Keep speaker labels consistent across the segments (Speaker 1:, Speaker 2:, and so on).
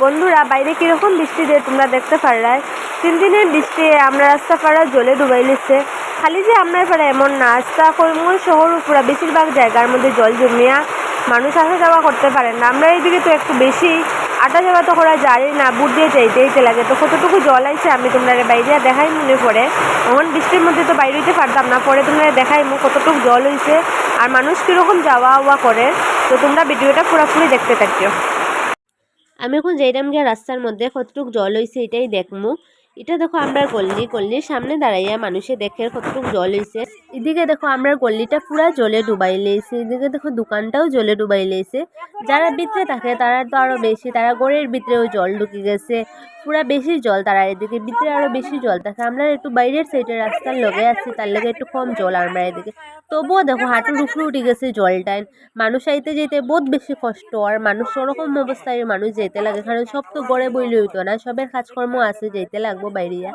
Speaker 1: বন্ধুরা বাইরে কিরকম বৃষ্টি দিয়ে তোমরা দেখতে পারলাই 3 দিনের বৃষ্টি আমরা রাস্তা পাড়া জলে ডুবাই লিছে। খালি যে আমরা পাড়া এমন না, রাস্তা করিমগঞ্জ শহর পুরা বেশিরভাগ জায়গার মধ্যে জল জমিয়া মানুষ আসা যাওয়া করতে পারে না। আমরা এইদিকে তো একটু বেশি আটা যাওয়া তো করা যায় না, বুট দিয়ে চাইতে লাগে। তো কতটুকু জল আইছে আমি তোমরা বাইরে দেখাই মনে পড়ে। এখন বৃষ্টির মধ্যে তো বাইরে হইতে পারতাম না, পরে তোমরা দেখাই কতটুকু জল হয়েছে আর মানুষ কীরকম যাওয়া আওয়া করে। তো তোমরা ভিডিওটা পুরোপুরি দেখতে থাকিও। আমি এখন যাইলাম গিয়া রাস্তার মধ্যে কতটুক জল হয়েছে এটাই দেখমু। এটা দেখো আমরা গল্লির সামনে দাঁড়াইয়া মানুষে দেখে কতটুক জল হয়েছে। এদিকে দেখো আমরা গল্লিটা পুরা জলে ডুবাই লেছে, এদিকে দেখো দোকানটাও জলে ডুবাই লেছে। যারা ভিতরে থাকে তারা তো আরো বেশি, তারা গড়ের ভিতরেও জল ঢুকে গেছে, পুরা বেশি জল। তারা এদিকে ভিতরে আরো বেশি জল থাকে। আমরা একটু বাইরের সাইডে রাস্তার লগে আছি, তার লগে একটু কম জল আমরা এদিকে। তবুও দেখো হাঁটুর উপরে উঠে গেছে জলটাই। মানুষ আইতে যেতে বহুত বেশি কষ্ট, আর মানুষ ওরকম অবস্থায় মানুষ যেতে লাগে, কারণ সব তো গড়ে বইলে হইতো না, সবের কাজকর্ম আছে, যেতে লাগবো বাইরিয়া।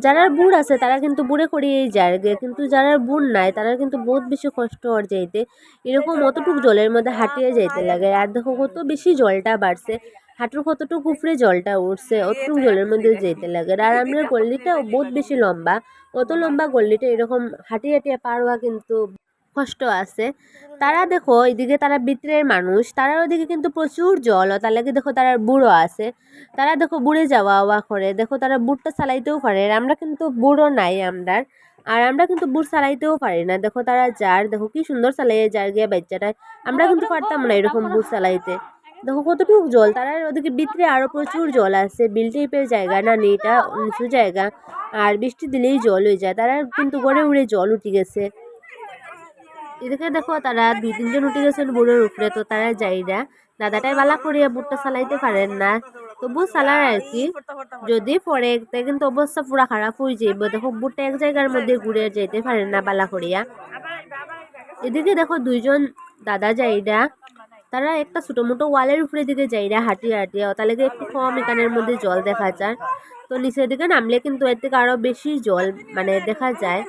Speaker 1: যারা বুড় আছে তারা কিন্তু বুড়ে করিয়েই যায়, কিন্তু যারা বুড় নাই তারা কিন্তু বহুত বেশি কষ্ট আর যাইতে। এরকম অতটুক জলের মধ্যে হাঁটিয়ে যাইতে লাগে। আর দেখো কত বেশি জলটা বাড়ছে, হাঁটুর কতটুকু উপরে জলটা উঠছে, অতটুকু জলের মধ্যে যেতে লাগে। আর আমরা গল্লিটা বহুত বেশি লম্বা, অত লম্বা গল্লিটা এরকম হাঁটিয়ে হাঁটিয়ে পার হওয়া কিন্তু কষ্ট আছে। তারা দেখো এদিকে তারা ভিতরের মানুষ, তারা ওদিকে কিন্তু প্রচুর জল, তার লাগে দেখো তারা বুড়ো আছে, তারা দেখো বুড়ে যাওয়া আওয়া করে। দেখো তারা বুটটা চালাইতেও পারে, আমরা কিন্তু বুড়ো নাই আমরা, আর আমরা কিন্তু বুট চালাইতেও পারি না। দেখো তারা যার দেখো কি সুন্দর চালাইয়ে যার গিয়া বাচ্চাটায়, আমরা কিন্তু পারতাম না এরকম বুট চালাইতে। দেখো কতটুকু জল, তারা ওদিকে ভিতরে আরো প্রচুর জল আছে। বিল টিপের জায়গা না, এটা নিচু জায়গা, আর বৃষ্টি দিলেই জল হয়ে যায়। তারা কিন্তু গড়ে উড়ে জল উঠে গেছে। এদিকে দেখো তারা 2-3 জন উঠে গেছেন বুড়োর উপরে, তো তারা যাইরা দাদাটাই বালা করিয়া বুটটা চালাইতে পারেন না, তবু চালার আর কি। যদি পরে কিন্তু অবস্থা পুরা খারাপ হয়ে যাইব। দেখো বুটটা এক জায়গার মধ্যে ঘুরে যেতে পারেন না বালা করিয়া। এদিকে দেখো 2 জন দাদা যাইরা, তারা একটা ছোটো মোটো ওয়ালের উপরে দিকে যাইরা হাঁটিয়া হাঁটিয়া, তার লাগে একটু কম এখানের মধ্যে জল দেখা যায়। তো নিচের দিকে নামলে কিন্তু এর থেকে আরো বেশি জল দেখা যায়।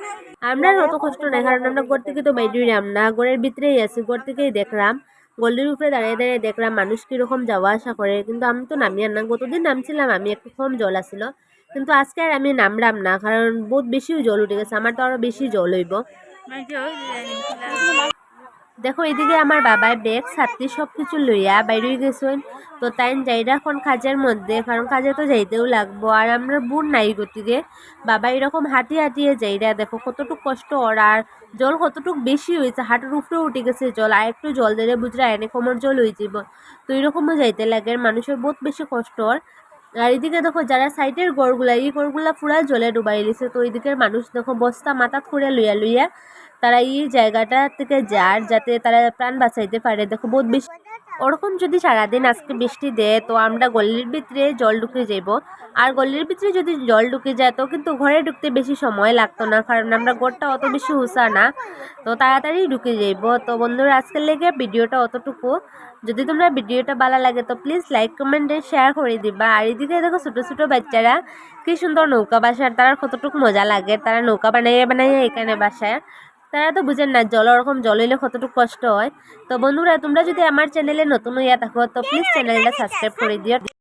Speaker 1: আমরা অত কষ্ট নাই, কারণ আমরা ঘর থেকে তো বাইরে না, ঘরের ভিতরেই আছি। ঘর থেকেই দেখলাম, গল্লির উপরে দাঁড়িয়ে দাঁড়িয়ে দেখলাম মানুষ কিরকম যাওয়া আসা করে। কিন্তু আমি তো নামি আর না, গতদিন নামছিলাম আমি, একটু কম জল আসছিল, কিন্তু আজকে আর আমি নামলাম না, কারণ বহুত বেশি জল উঠে গেছে। আমার তো আরো বেশি জল হইব। দেখো এদিকে আমার বাবার ব্যাগ ছাত্রী সব কিছু লইয়া বাইরে গেছেন। তো তাই যাইরা এখন কাজের মধ্যে, কারণ কাজে তো যাইতেও লাগবো, আর আমরা বুড় নাই গতিকে বাবা এরকম হাঁটিয়ে হাঁটিয়ে যাইরা। দেখো কতটুক কষ্ট ওর, আর জল কতটুক বেশি হয়েছে, হাঁটুর উপরে উঠে গেছে জল। আর একটু জল দিলে বুঝরা এনে কোমর জল হয়ে যাব, তো এরকমও যাইতে লাগে। মানুষের বহুত বেশি কষ্ট ওর। আর এদিকে দেখো যারা সাইডের ঘরগুলা, এই ঘরগুলা পুরা জলে ডুবাই দিছে। তো এদিকের মানুষ দেখো বস্তা মাথাত করে লইয়া লইয়া তারা এই জায়গাটা থেকে যার, যাতে তারা প্রাণ বাঁচাইতে পারে। দেখো বহুত বেশি ওরকম যদি সারাদিন আজকে বৃষ্টি দেয়, তো আমরা গলির ভিতরে জল ঢুকে যাব। আর গলির ভিতরে যদি জল ঢুকে যায় তো কিন্তু ঘরে ঢুকতে বেশি সময় লাগতো না, কারণ আমরা ঘরটা অত বেশি উঁচা না, তো তাড়াতাড়ি ঢুকে যাইব। তো বন্ধুরা আজকের লেগে ভিডিওটা অতটুকু। যদি তোমরা ভিডিওটা ভালো লাগে তো প্লিজ লাইক কমেন্ট শেয়ার করে দিবা। আর এদিকে দেখো ছোটো ছোটো বাচ্চারা কি সুন্দর নৌকা বাসায়, তারা কতটুকু মজা লাগে, তারা নৌকা বানাইয়া বানাইয়া এখানে বাসায়। তারা তো বুঝেন না জল ওরকম জল হইলে কতটুকু কষ্ট হয়। তো বন্ধুরা তোমরা যদি আমার চ্যানেলে নতুন হইয়া থাকো তো প্লিজ চ্যানেলটা সাবস্ক্রাইব করে দিও।